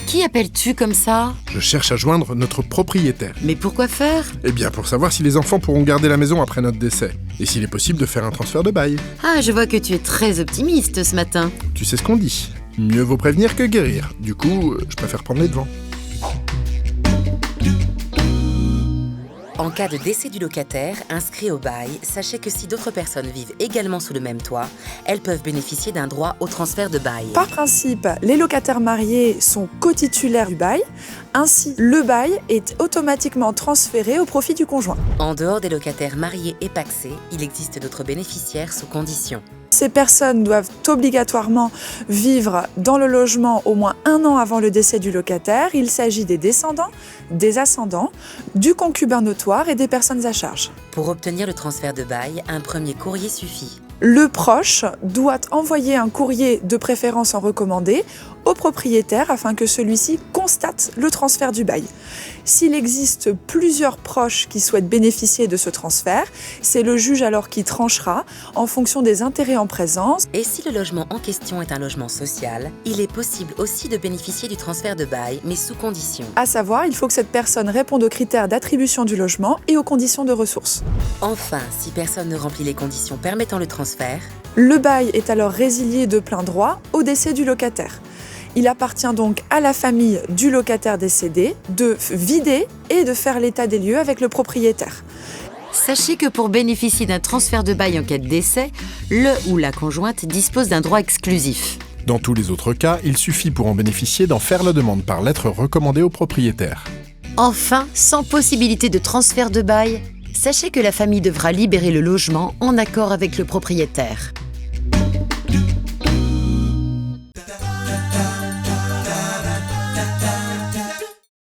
Qui appelles-tu comme ça? Je cherche à joindre notre propriétaire. Mais pourquoi faire? Eh bien, pour savoir si les enfants pourront garder la maison après notre décès. Et s'il est possible de faire un transfert de bail. Ah, je vois que tu es très optimiste ce matin. Tu sais ce qu'on dit. Mieux vaut prévenir que guérir. Du coup, je préfère prendre les devants. En cas de décès du locataire inscrit au bail, sachez que si d'autres personnes vivent également sous le même toit, elles peuvent bénéficier d'un droit au transfert de bail. Par principe, les locataires mariés sont cotitulaires du bail. Ainsi, le bail est automatiquement transféré au profit du conjoint. En dehors des locataires mariés et pacsés, il existe d'autres bénéficiaires sous conditions. Ces personnes doivent obligatoirement vivre dans le logement au moins 1 an avant le décès du locataire. Il s'agit des descendants, des ascendants, du concubin notoire et des personnes à charge. Pour obtenir le transfert de bail, un premier courrier suffit. Le proche doit envoyer un courrier de préférence en recommandé au propriétaire afin que celui-ci constate le transfert du bail. S'il existe plusieurs proches qui souhaitent bénéficier de ce transfert, c'est le juge alors qui tranchera en fonction des intérêts en présence. Et si le logement en question est un logement social, il est possible aussi de bénéficier du transfert de bail, mais sous conditions. À savoir, il faut que cette personne réponde aux critères d'attribution du logement et aux conditions de ressources. Enfin, si personne ne remplit les conditions permettant le transfert, le bail est alors résilié de plein droit au décès du locataire. Il appartient donc à la famille du locataire décédé de vider et de faire l'état des lieux avec le propriétaire. Sachez que pour bénéficier d'un transfert de bail en cas de décès, le ou la conjointe dispose d'un droit exclusif. Dans tous les autres cas, il suffit pour en bénéficier d'en faire la demande par lettre recommandée au propriétaire. Enfin, sans possibilité de transfert de bail, sachez que la famille devra libérer le logement en accord avec le propriétaire.